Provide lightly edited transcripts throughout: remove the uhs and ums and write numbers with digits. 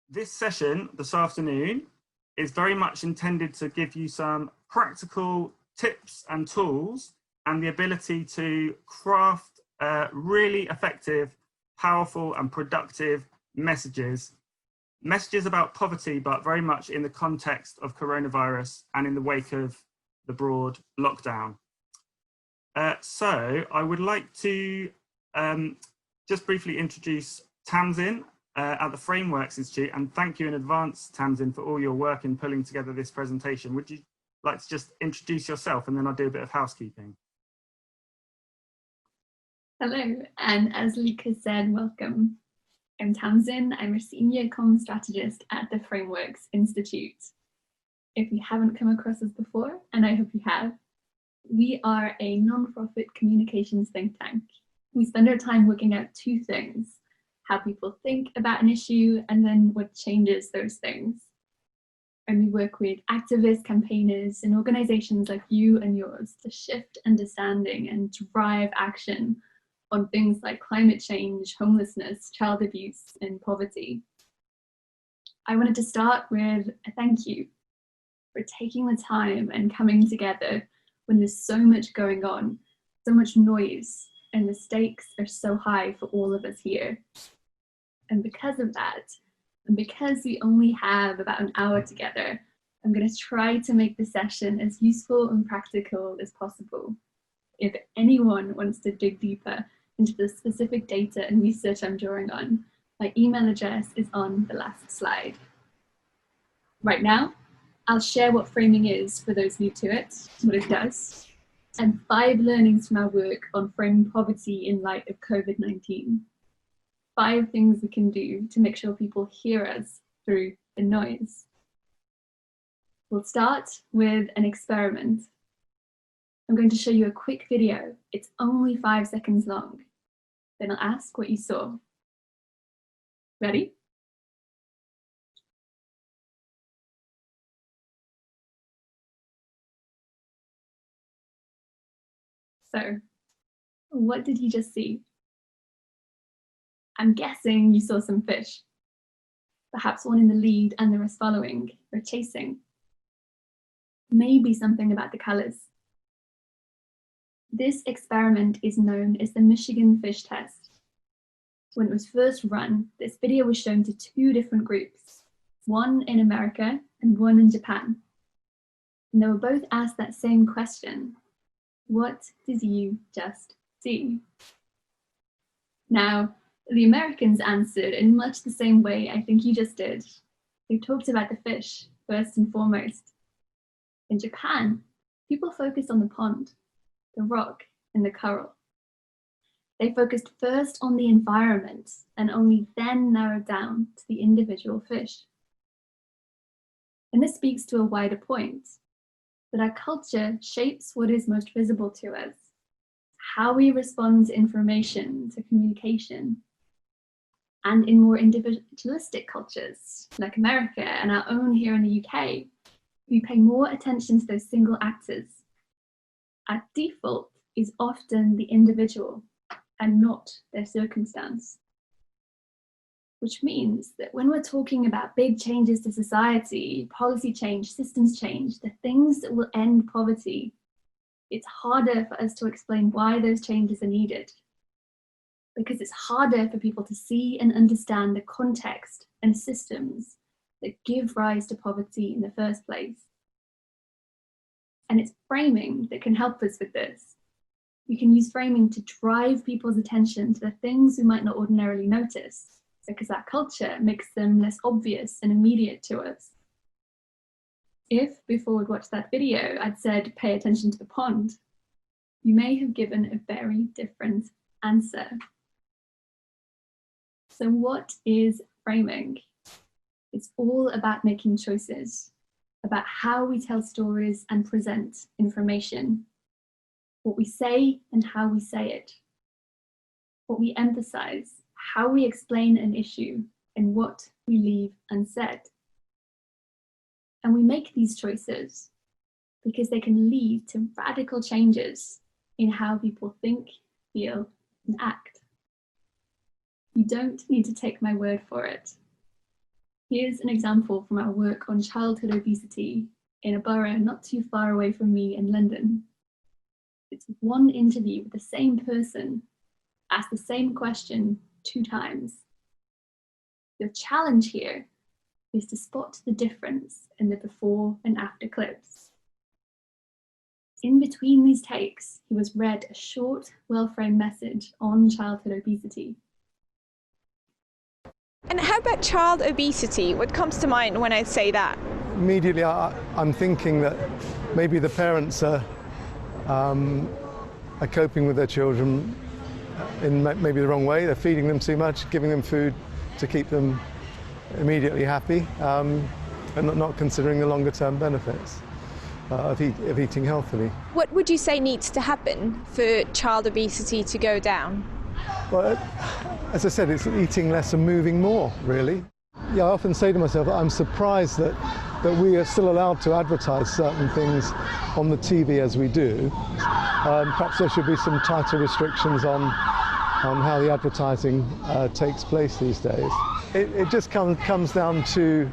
This session this afternoon is very much intended to give you some practical tips and tools and the ability to craft really effective, powerful and productive messages about poverty, but very much in the context of coronavirus and in the wake of the broad lockdown. So I would like to just briefly introduce Tamsin at the Frameworks Institute, and thank you in advance, Tamsin, for all your work in pulling together this presentation. Would you like to just introduce yourself, and then I'll do a bit of housekeeping? Hello, and as Luke has said, welcome. I'm Tamsin. I'm a senior comms strategist at the Frameworks Institute. If you haven't come across us before, and I hope you have, we are a non-profit communications think tank. We spend our time working out two things: how people think about an issue and then what changes those things. And we work with activists, campaigners, and organizations like you and yours to shift understanding and drive action on things like climate change, homelessness, child abuse, and poverty. I wanted to start with a thank you for taking the time and coming together when there's so much going on, so much noise, and the stakes are so high for all of us here. And because of that, and because we only have about an hour together, I'm going to try to make the session as useful and practical as possible. If anyone wants to dig deeper into the specific data and research I'm drawing on, my email address is on the last slide. Right now, I'll share what framing is for those new to it, what it does, and 5 learnings from our work on framing poverty in light of COVID-19. 5 things we can do to make sure people hear us through the noise. We'll start with an experiment. I'm going to show you a quick video. It's only 5 seconds long. Then I'll ask what you saw. Ready? So, what did you just see? I'm guessing you saw some fish. Perhaps one in the lead and the rest following, or chasing. Maybe something about the colors. This experiment is known as the Michigan fish test. When it was first run, this video was shown to 2 different groups, one in America and one in Japan. And they were both asked that same question: what did you just see? Now, the Americans answered in much the same way I think you just did. They talked about the fish, first and foremost. In Japan, people focused on the pond, the rock, and the coral. They focused first on the environment and only then narrowed down to the individual fish. And this speaks to a wider point, that our culture shapes what is most visible to us, how we respond to information, to communication. And in more individualistic cultures, like America and our own here in the UK, we pay more attention to those single actors. Our default is often the individual and not their circumstance. Which means that when we're talking about big changes to society, policy change, systems change, the things that will end poverty, it's harder for us to explain why those changes are needed. Because it's harder for people to see and understand the context and systems that give rise to poverty in the first place. And it's framing that can help us with this. We can use framing to drive people's attention to the things we might not ordinarily notice, because our culture makes them less obvious and immediate to us. If, before we'd watched that video, I'd said, pay attention to the pond, you may have given a very different answer. So what is framing? It's all about making choices, about how we tell stories and present information, what we say and how we say it, what we emphasize, how we explain an issue, and what we leave unsaid. And we make these choices because they can lead to radical changes in how people think, feel, and act. You don't need to take my word for it. Here's an example from our work on childhood obesity in a borough not too far away from me in London. It's one interview with the same person, asked the same question 2 times. The challenge here is to spot the difference in the before and after clips. In between these takes, he was read a short, well-framed message on childhood obesity. And how about child obesity? What comes to mind when I say that? Immediately I'm thinking that maybe the parents are coping with their children in maybe the wrong way. They're feeding them too much, giving them food to keep them immediately happy, and not considering the longer term benefits of eating healthily. What would you say needs to happen for child obesity to go down? Well, as I said, it's eating less and moving more, really. Yeah, I often say to myself, I'm surprised that we are still allowed to advertise certain things on the TV as we do. Perhaps there should be some tighter restrictions on how the advertising takes place these days. It just comes down to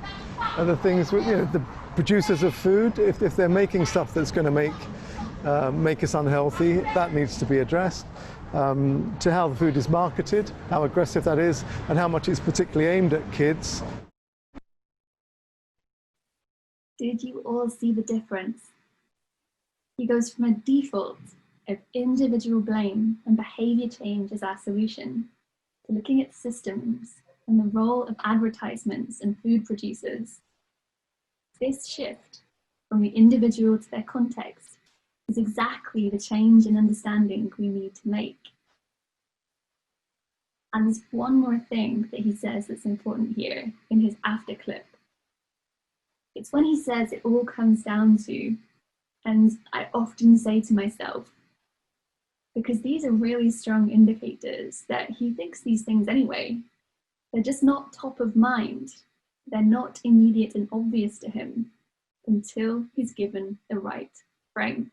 the things, the producers of food. If they're making stuff that's going to make us unhealthy, that needs to be addressed. To how the food is marketed, how aggressive that is, and how much it's particularly aimed at kids. Did you all see the difference? He goes from a default of individual blame and behaviour change as our solution to looking at systems and the role of advertisements and food producers. This shift from the individual to their context is exactly the change in understanding we need to make. And there's one more thing that he says that's important here in his after clip. It's when he says it all comes down to, and I often say to myself, because these are really strong indicators that he thinks these things anyway. They're just not top of mind. They're not immediate and obvious to him until he's given the right frame.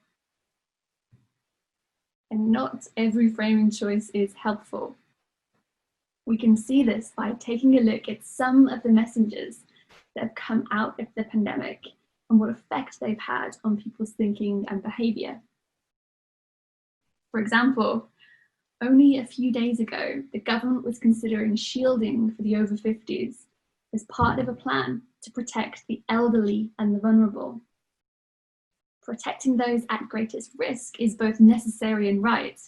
And not every framing choice is helpful. We can see this by taking a look at some of the messages that have come out of the pandemic and what effect they've had on people's thinking and behaviour. For example, only a few days ago, the government was considering shielding for the over 50s as part of a plan to protect the elderly and the vulnerable. Protecting those at greatest risk is both necessary and right,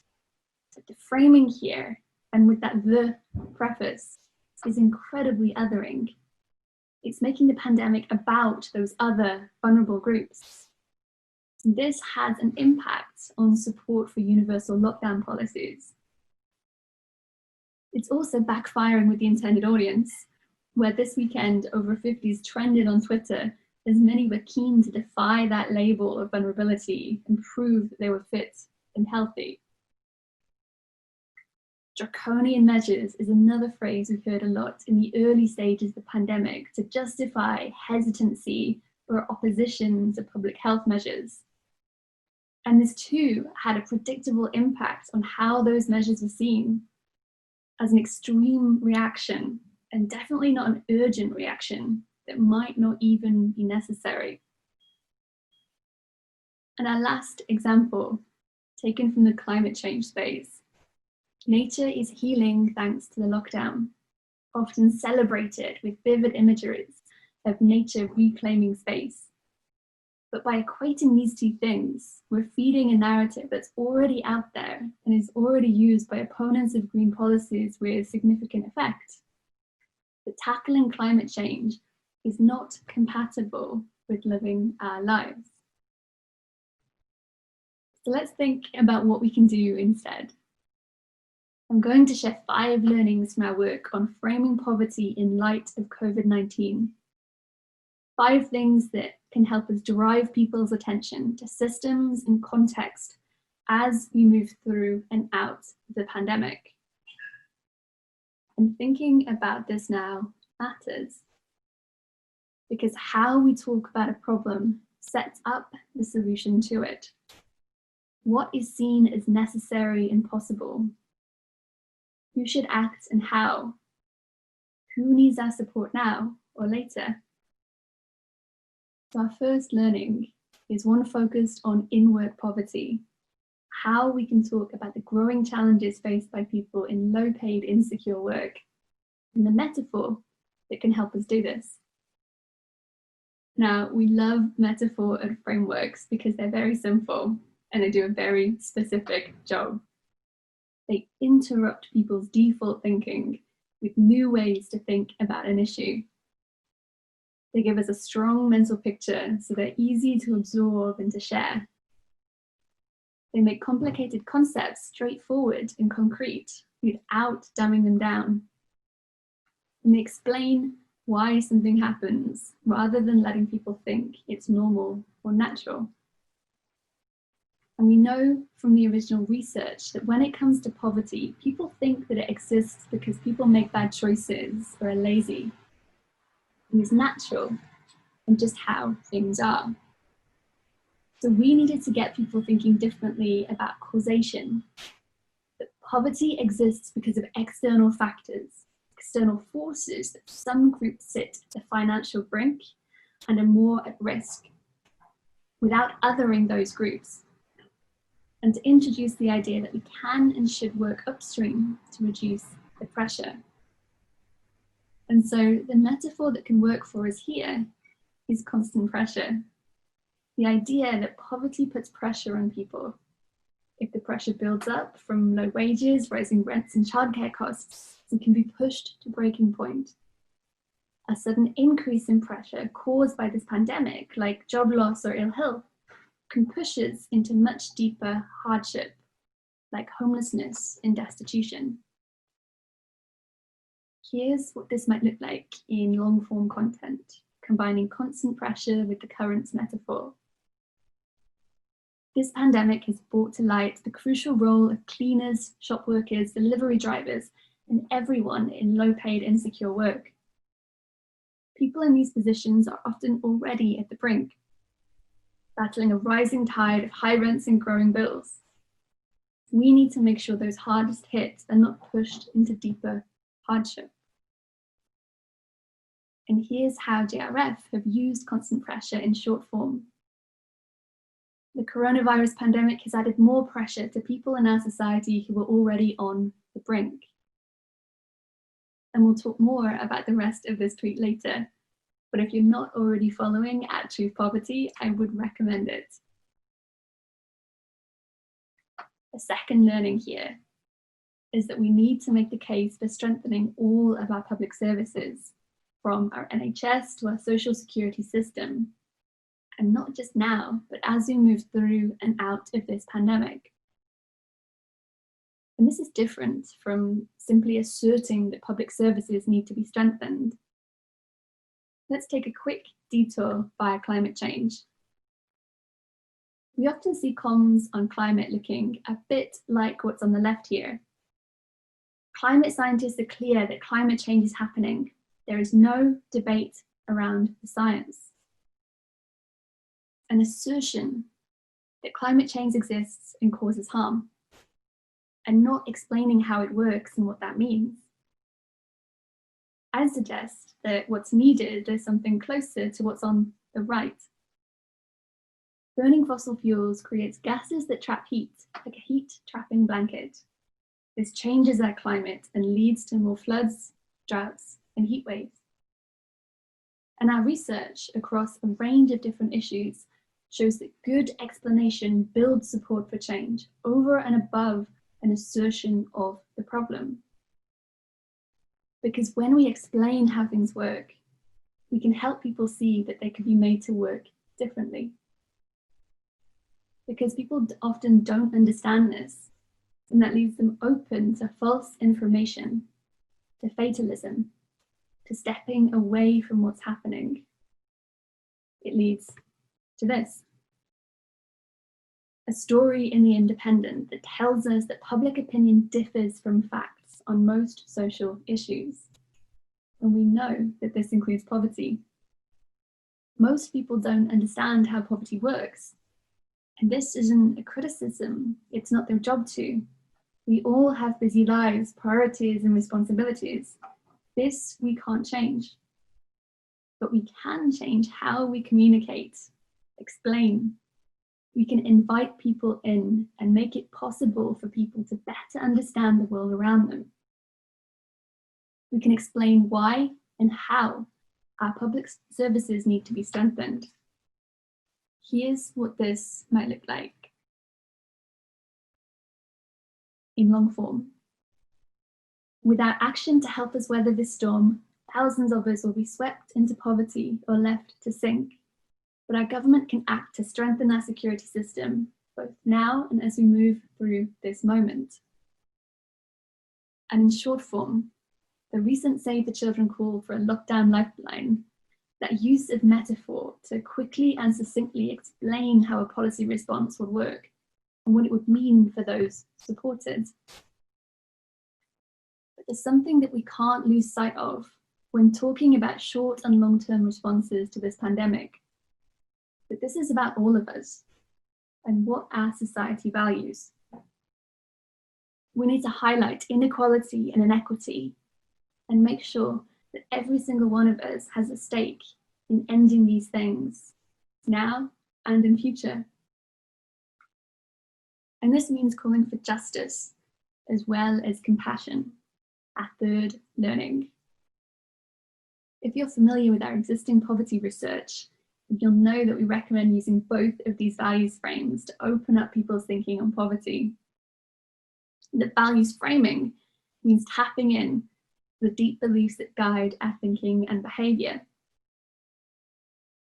but the framing here, and with that "the" preface, is incredibly othering. It's making the pandemic about those other vulnerable groups. This has an impact on support for universal lockdown policies. It's also backfiring with the intended audience, where this weekend over 50s trended on Twitter as many were keen to defy that label of vulnerability and prove that they were fit and healthy. Draconian measures is another phrase we've heard a lot in the early stages of the pandemic to justify hesitancy or opposition to public health measures. And this too had a predictable impact on how those measures were seen as an extreme reaction, and definitely not an urgent reaction that might not even be necessary. And our last example, taken from the climate change space. Nature is healing thanks to the lockdown, often celebrated with vivid imageries of nature reclaiming space. But by equating these two things, we're feeding a narrative that's already out there and is already used by opponents of green policies with significant effect. That tackling climate change is not compatible with living our lives. So let's think about what we can do instead. I'm going to share 5 learnings from our work on framing poverty in light of COVID-19. 5 things that can help us drive people's attention to systems and context as we move through and out of the pandemic. And thinking about this now matters, because how we talk about a problem sets up the solution to it. What is seen as necessary and possible? Who should act and how? Who needs our support now or later. So our first learning is one focused on in-work poverty, how we can talk about the growing challenges faced by people in low-paid, insecure work, and the metaphor that can help us do this. Now, we love metaphor and frameworks because they're very simple and they do a very specific job. They interrupt people's default thinking with new ways to think about an issue. They give us a strong mental picture so they're easy to absorb and to share. They make complicated concepts straightforward and concrete without dumbing them down. And they explain why something happens rather than letting people think it's normal or natural. And we know from the original research that when it comes to poverty, people think that it exists because people make bad choices or are lazy. And it's natural and just how things are. So we needed to get people thinking differently about causation. That poverty exists because of external factors, external forces that some groups sit at the financial brink and are more at risk, without othering those groups. And to introduce the idea that we can and should work upstream to reduce the pressure. And so the metaphor that can work for us here is constant pressure. The idea that poverty puts pressure on people. If the pressure builds up from low wages, rising rents and childcare costs, it can be pushed to breaking point. A sudden increase in pressure caused by this pandemic, like job loss or ill health, can push us into much deeper hardship, like homelessness and destitution. Here's what this might look like in long-form content, combining constant pressure with the current metaphor. This pandemic has brought to light the crucial role of cleaners, shop workers, delivery drivers, and everyone in low-paid, insecure work. People in these positions are often already at the brink, battling a rising tide of high rents and growing bills. We need to make sure those hardest hit are not pushed into deeper hardship. And here's how JRF have used constant pressure in short form. The coronavirus pandemic has added more pressure to people in our society who were already on the brink. And we'll talk more about the rest of this tweet later. But if you're not already following @Truth Poverty, I would recommend it. The second learning here is that we need to make the case for strengthening all of our public services, from our NHS to our social security system. And not just now, but as we move through and out of this pandemic. And this is different from simply asserting that public services need to be strengthened. Let's take a quick detour via climate change. We often see comms on climate looking a bit like what's on the left here. Climate scientists are clear that climate change is happening. There is no debate around the science. An assertion that climate change exists and causes harm, and not explaining how it works and what that means. I suggest that what's needed is something closer to what's on the right. Burning fossil fuels creates gases that trap heat, like a heat-trapping blanket. This changes our climate and leads to more floods, droughts, and heat waves. And our research across a range of different issues shows that good explanation builds support for change over and above an assertion of the problem. Because when we explain how things work, we can help people see that they can be made to work differently. Because people often don't understand this, and that leaves them open to false information, to fatalism, to stepping away from what's happening. It leads to this. A story in The Independent that tells us that public opinion differs from facts on most social issues. And we know that this includes poverty. Most people don't understand how poverty works. And this isn't a criticism. It's not their job to. We all have busy lives, priorities, and responsibilities. This we can't change. but we can change how we communicate, explain. We can invite people in and make it possible for people to better understand the world around them. We can explain why and how our public services need to be strengthened. Here's what this might look like in long form. Without action to help us weather this storm, thousands of us will be swept into poverty or left to sink. But our government can act to strengthen our security system, both now and as we move through this moment. And in short form, the recent Save the Children call for a lockdown lifeline, that use of metaphor to quickly and succinctly explain how a policy response would work and what it would mean for those supported. But there's something that we can't lose sight of when talking about short and long-term responses to this pandemic. But this is about all of us and what our society values. We need to highlight inequality and inequity and make sure that every single one of us has a stake in ending these things now and in future. And this means calling for justice as well as compassion, our third learning. If you're familiar with our existing poverty research, you'll know that we recommend using both of these values frames to open up people's thinking on poverty. The values framing means tapping in the deep beliefs that guide our thinking and behaviour.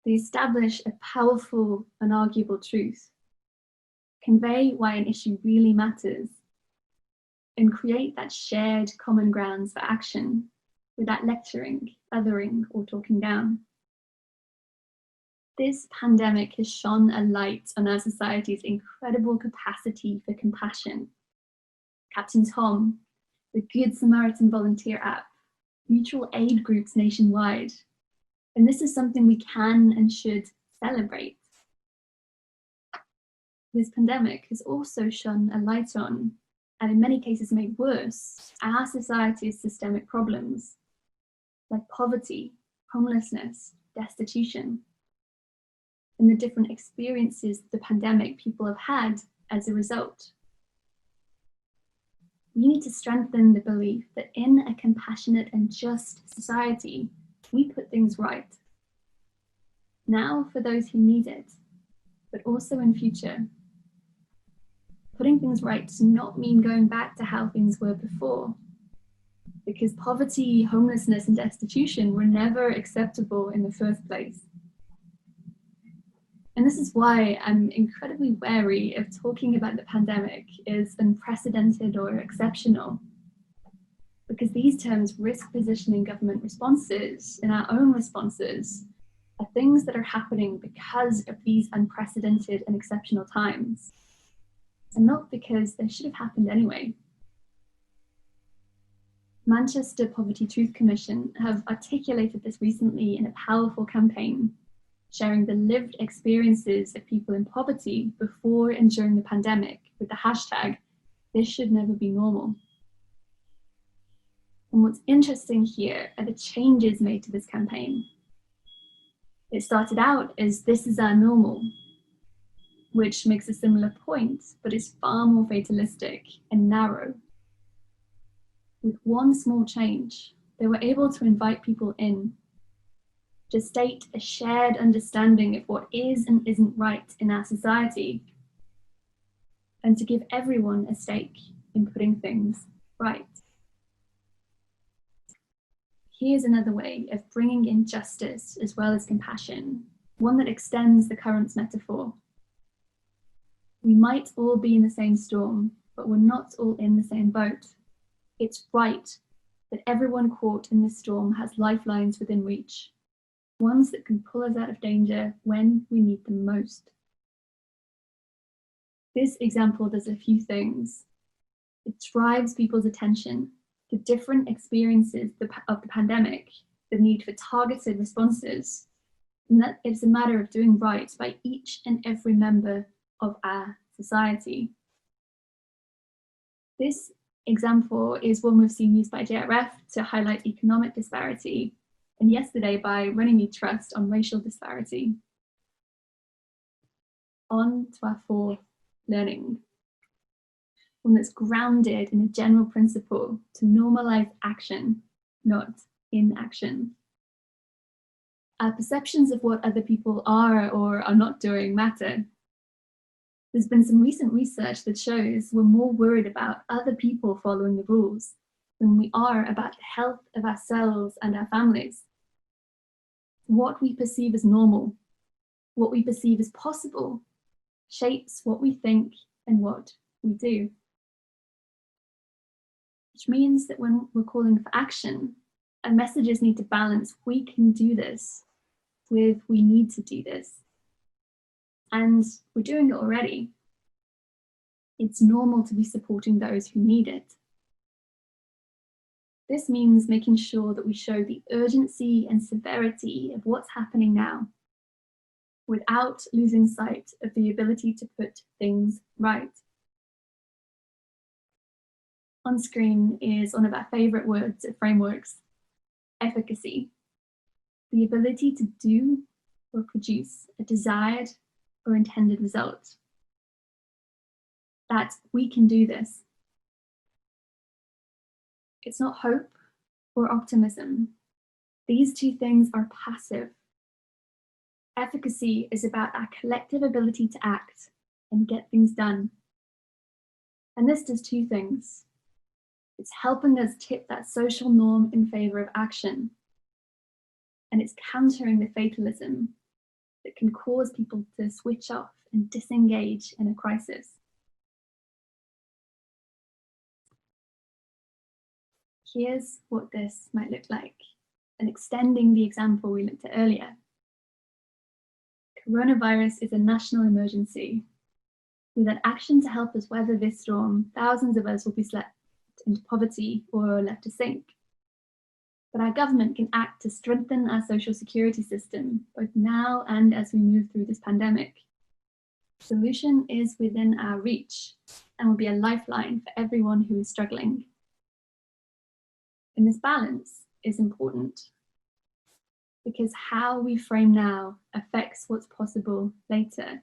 They establish a powerful, unarguable truth, convey why an issue really matters, and create that shared common grounds for action without lecturing, othering, or talking down. This pandemic has shone a light on our society's incredible capacity for compassion. Captain Tom, the Good Samaritan volunteer app, mutual aid groups nationwide. And this is something we can and should celebrate. This pandemic has also shone a light on, and in many cases made worse, our society's systemic problems, like poverty, homelessness, destitution, and the different experiences the pandemic people have had as a result. We need to strengthen the belief that in a compassionate and just society, we put things right. Now for those who need it, but also in future. Putting things right does not mean going back to how things were before, because poverty, homelessness, and destitution were never acceptable in the first place. And this is why I'm incredibly wary of talking about the pandemic as unprecedented or exceptional, because these terms risk positioning government responses and our own responses are things that are happening because of these unprecedented and exceptional times, and not because they should have happened anyway. Manchester Poverty Truth Commission have articulated this recently in a powerful campaign, sharing the lived experiences of people in poverty before and during the pandemic with the hashtag, "This should never be normal." And what's interesting here are the changes made to this campaign. It started out as "This is our normal," which makes a similar point, but is far more fatalistic and narrow. With one small change, they were able to invite people in, to state a shared understanding of what is and isn't right in our society, and to give everyone a stake in putting things right. Here's another way of bringing in justice as well as compassion, one that extends the current's metaphor. We might all be in the same storm, but we're not all in the same boat. It's right that everyone caught in this storm has lifelines within reach, ones that can pull us out of danger when we need them most. This example does a few things. It drives people's attention to different experiences of the pandemic, the need for targeted responses, and that it's a matter of doing right by each and every member of our society. This example is one we've seen used by JRF to highlight economic disparity and yesterday by running the trust on racial disparity. On to our fourth learning, one that's grounded in a general principle to normalize action, not inaction. Our perceptions of what other people are or are not doing matter. There's been some recent research that shows we're more worried about other people following the rules than we are about the health of ourselves and our families. What we perceive as normal, what we perceive as possible, shapes what we think and what we do. Which means that when we're calling for action, our messages need to balance "we can do this" with "we need to do this." And we're doing it already. It's normal to be supporting those who need it. This means making sure that we show the urgency and severity of what's happening now, without losing sight of the ability to put things right. On screen is one of our favorite words at Frameworks, efficacy. The ability to do or produce a desired or intended result. That we can do this. It's not hope or optimism. These two things are passive. Efficacy is about our collective ability to act and get things done. And this does two things. It's helping us tip that social norm in favor of action. And it's countering the fatalism that can cause people to switch off and disengage in a crisis. Here's what this might look like, and extending the example we looked at earlier. Coronavirus is a national emergency. Without action to help us weather this storm, thousands of us will be swept into poverty or left to sink. But our government can act to strengthen our social security system, both now and as we move through this pandemic. The solution is within our reach and will be a lifeline for everyone who is struggling. And this balance is important because how we frame now affects what's possible later.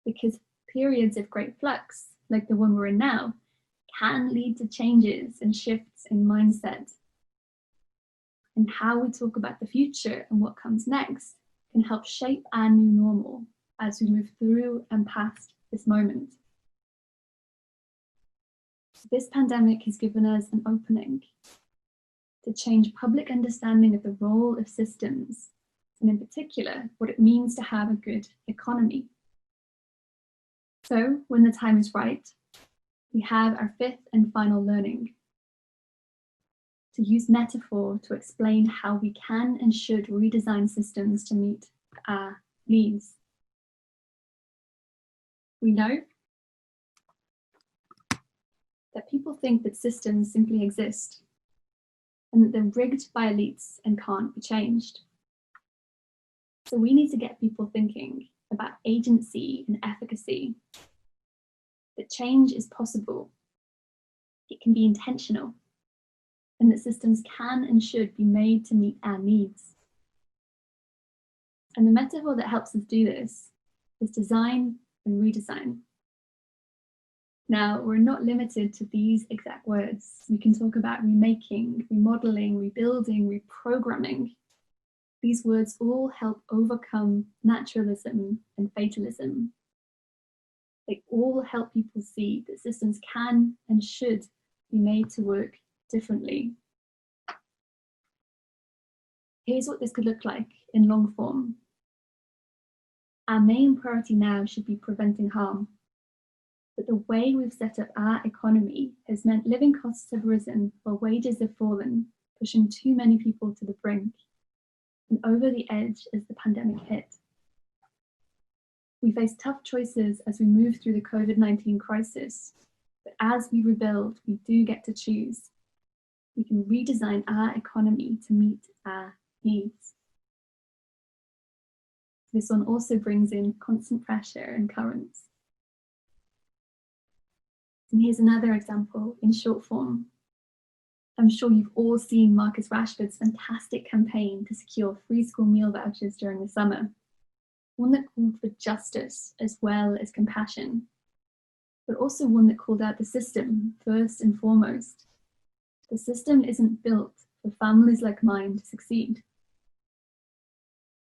Because periods of great flux, like the one we're in now, can lead to changes and shifts in mindset. And how we talk about the future and what comes next can help shape our new normal as we move through and past this moment. This pandemic has given us an opening to change public understanding of the role of systems, and in particular, what it means to have a good economy. So, when the time is right, we have our fifth and final learning: to use metaphor to explain how we can and should redesign systems to meet our needs. We know that people think that systems simply exist and that they're rigged by elites and can't be changed. So we need to get people thinking about agency and efficacy, that change is possible, it can be intentional, and that systems can and should be made to meet our needs. And the metaphor that helps us do this is design and redesign. Now, we're not limited to these exact words. We can talk about remaking, remodeling, rebuilding, reprogramming. These words all help overcome naturalism and fatalism. They all help people see that systems can and should be made to work differently. Here's what this could look like in long form. Our main priority now should be preventing harm. But the way we've set up our economy has meant living costs have risen while wages have fallen, pushing too many people to the brink and over the edge as the pandemic hit. We face tough choices as we move through the COVID-19 crisis, but as we rebuild, we do get to choose. We can redesign our economy to meet our needs. This one also brings in constant pressure and currents. And here's another example in short form. I'm sure you've all seen Marcus Rashford's fantastic campaign to secure free school meal vouchers during the summer, one that called for justice as well as compassion, but also one that called out the system first and foremost. The system isn't built for families like mine to succeed.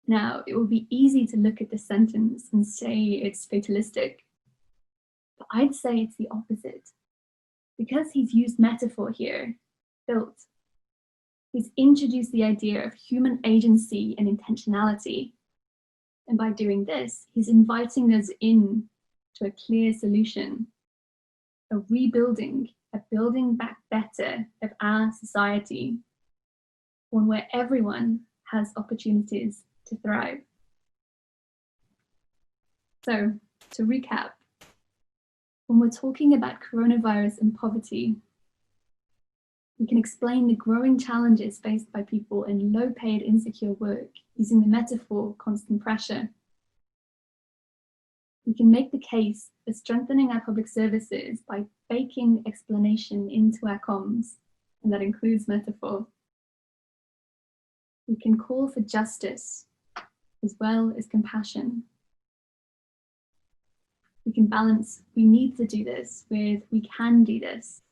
Now, it would be easy to look at this sentence and say it's fatalistic, but I'd say it's the opposite. Because he's used metaphor here, built, he's introduced the idea of human agency and intentionality. And by doing this, he's inviting us in to a clear solution, a rebuilding, a building back better of our society, one where everyone has opportunities to thrive. So, to recap, when we're talking about coronavirus and poverty, we can explain the growing challenges faced by people in low-paid, insecure work using the metaphor constant pressure. We can make the case for strengthening our public services by baking explanation into our comms, and that includes metaphor. We can call for justice as well as compassion. We can balance "we need to do this" with "we can do this."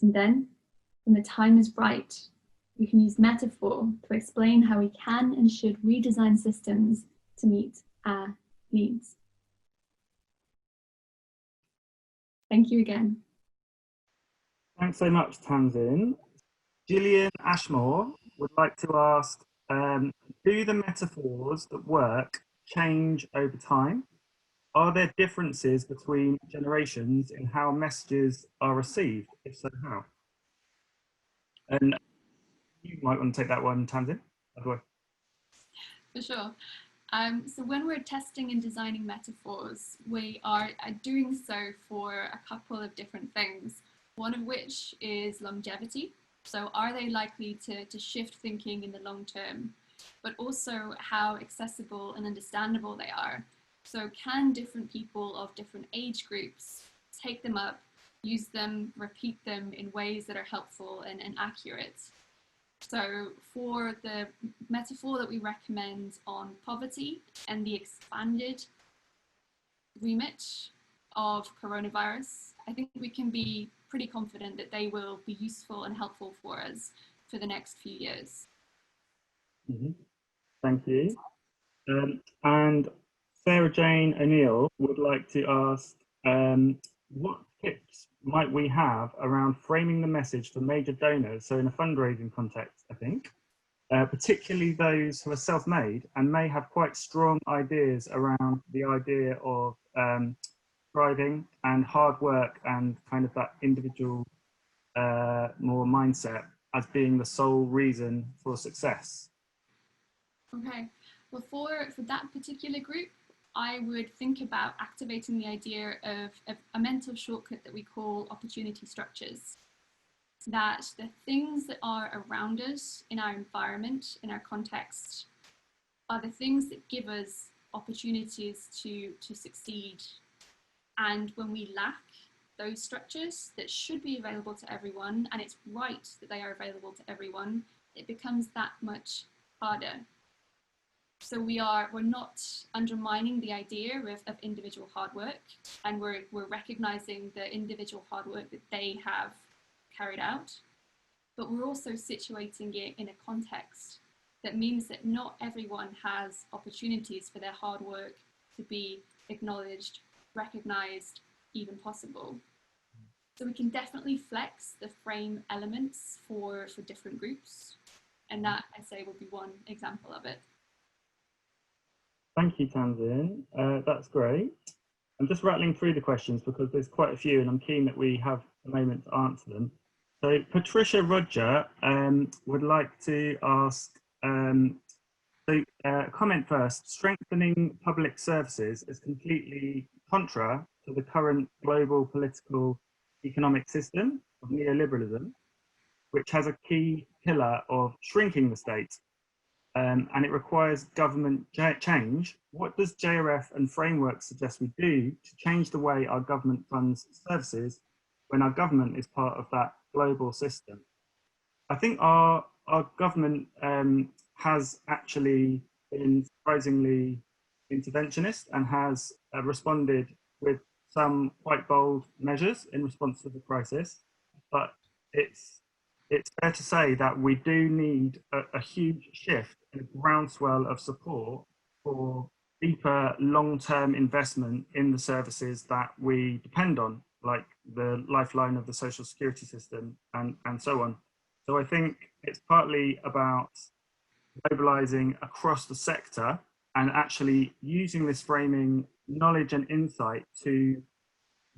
And then, when the time is right, we can use metaphor to explain how we can and should redesign systems to meet our needs. Thank you again. Thanks so much, Tamsin. Gillian Ashmore would like to ask, do the metaphors that work change over time? Are there differences between generations in how messages are received? If so, how? And you might want to take that one, Tamsin. For sure. So when we're testing and designing metaphors, we are doing so for a couple of different things, one of which is longevity. So are they likely to shift thinking in the long term, but also how accessible and understandable they are. So can different people of different age groups take them up, use them, repeat them in ways that are helpful and accurate? So for the metaphor that we recommend on poverty and the expanded remit of coronavirus, I think we can be pretty confident that they will be useful and helpful for us for the next few years. Thank you. And Sarah Jane O'Neill would like to ask, what tips might we have around framing the message for major donors, so in a fundraising context, I think, particularly those who are self-made and may have quite strong ideas around the idea of thriving and hard work and kind of that individual more mindset as being the sole reason for success? Okay, well for that particular group, I would think about activating the idea of a mental shortcut that we call opportunity structures. That the things that are around us in our environment, in our context, are the things that give us opportunities to succeed. And when we lack those structures that should be available to everyone, and it's right that they are available to everyone, it becomes that much harder. So we're not undermining the idea of individual hard work, and we're recognizing the individual hard work that they have carried out, but we're also situating it in a context that means that not everyone has opportunities for their hard work to be acknowledged, recognized, even possible. So we can definitely flex the frame elements for different groups, and that, I say, would be one example of it. Thank you, Tamsin. That's great. I'm just rattling through the questions because there's quite a few and I'm keen that we have a moment to answer them. So Patricia Roger would like to ask, comment first, strengthening public services is completely contra to the current global political economic system of neoliberalism, which has a key pillar of shrinking the state. And it requires government change. What does JRF and frameworks suggest we do to change the way our government funds services when our government is part of that global system. I think our government has actually been surprisingly interventionist and has responded with some quite bold measures in response to the crisis. But it's fair to say that we do need a huge shift in a groundswell of support for deeper long-term investment in the services that we depend on, like the lifeline of the social security system and so on. So I think it's partly about mobilizing across the sector and actually using this framing knowledge and insight to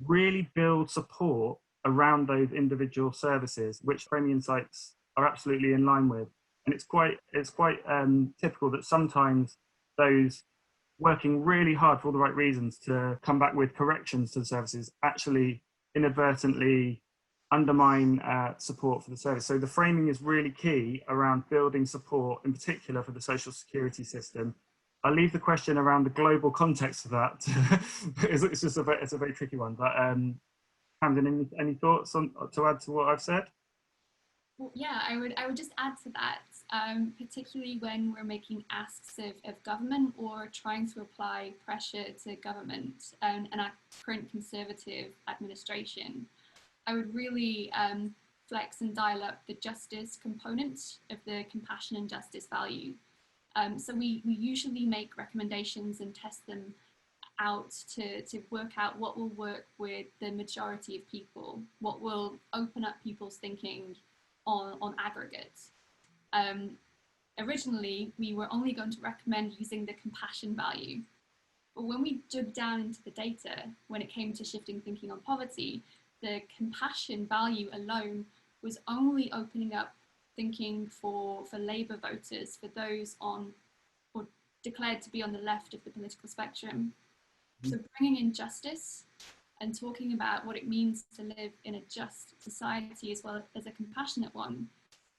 really build support around those individual services, which framing insights are absolutely in line with. And it's quite typical that sometimes those working really hard for all the right reasons to come back with corrections to the services actually inadvertently undermine support for the service. So the framing is really key around building support, in particular for the social security system. I'll leave the question around the global context of that. It's just it's a very tricky one. But Camden, any thoughts on to add to what I've said? Well, yeah, I would just add to that, particularly when we're making asks of government or trying to apply pressure to government and our current Conservative administration. I would really flex and dial up the justice component of the compassion and justice value. So we usually make recommendations and test them out to work out what will work with the majority of people, what will open up people's thinking on aggregate. Originally, we were only going to recommend using the compassion value. But when we dug down into the data, when it came to shifting thinking on poverty, the compassion value alone was only opening up thinking for Labour voters, for those on or declared to be on the left of the political spectrum. So bringing in justice and talking about what it means to live in a just society as well as a compassionate one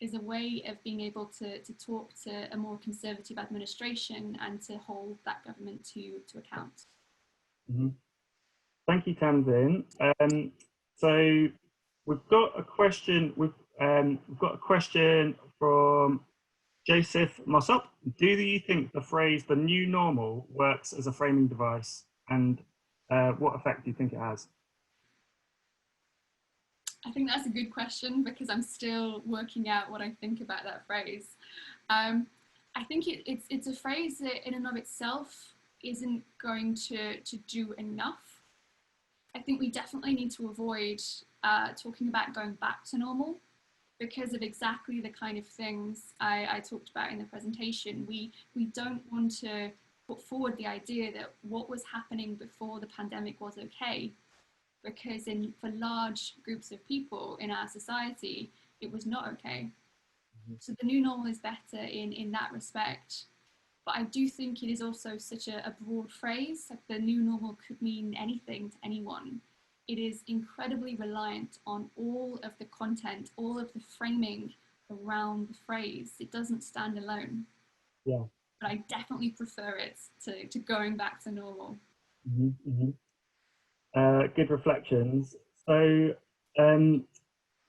is a way of being able to talk to a more conservative administration and to hold that government to account. Mm-hmm. Thank you, Tamsin. So we've got a question. We've got a question from Joseph Mossop. Do you think the phrase "the new normal" works as a framing device, and what effect do you think it has? I think that's a good question because I'm still working out what I think about that phrase. I think it's a phrase that in and of itself isn't going to do enough. I think we definitely need to avoid talking about going back to normal because of exactly the kind of things I talked about in the presentation. We don't want to put forward the idea that what was happening before the pandemic was okay, because for large groups of people in our society, it was not okay. Mm-hmm. So the new normal is better in that respect. But I do think it is also such a broad phrase. Like the new normal could mean anything to anyone. It is incredibly reliant on all of the content, all of the framing around the phrase. It doesn't stand alone. Yeah. But I definitely prefer it to going back to normal. Mm-hmm, mm-hmm. Good reflections. So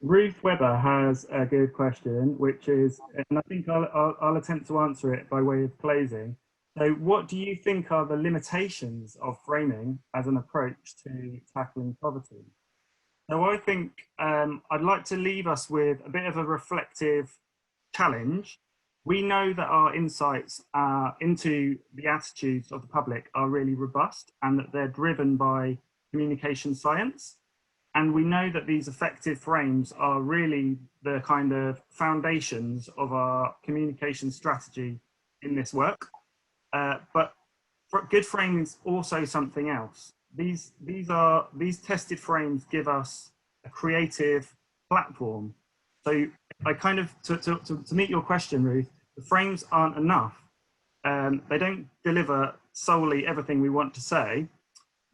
Ruth Webber has a good question, which is, and I think I'll attempt to answer it by way of closing. So what do you think are the limitations of framing as an approach to tackling poverty? So I think I'd like to leave us with a bit of a reflective challenge. We know that our insights into the attitudes of the public are really robust and that they're driven by communication science. And we know that these effective frames are really the kind of foundations of our communication strategy in this work. But good framing is also something else. These tested frames give us a creative platform. So I kind of, to meet your question, Ruth, the frames aren't enough. They don't deliver solely everything we want to say.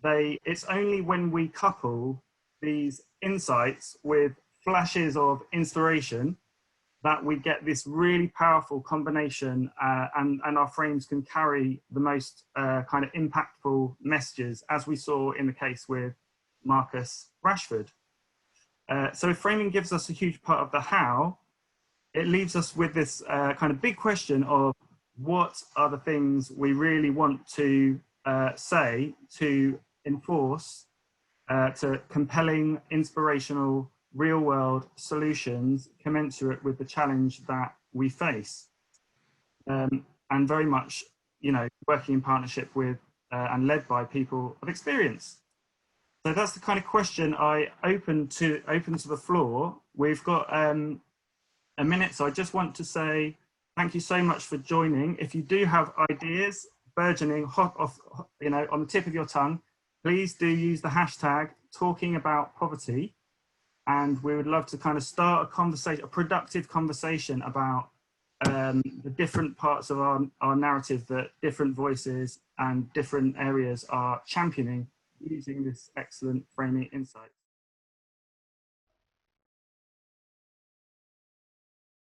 It's only when we couple these insights with flashes of inspiration that we get this really powerful combination, and our frames can carry the most kind of impactful messages, as we saw in the case with Marcus Rashford. So if framing gives us a huge part of the how, it leaves us with this kind of big question of what are the things we really want to say to enforce to compelling, inspirational, real-world solutions commensurate with the challenge that we face, and very much, working in partnership with and led by people of experience. So that's the kind of question I open to the floor. We've got a minute, so I just want to say thank you so much for joining. If you do have ideas burgeoning hot off, on the tip of your tongue, please do use the hashtag talking about poverty, and we would love to kind of start a conversation, a productive conversation about the different parts of our narrative that different voices and different areas are championing using this excellent framing insight.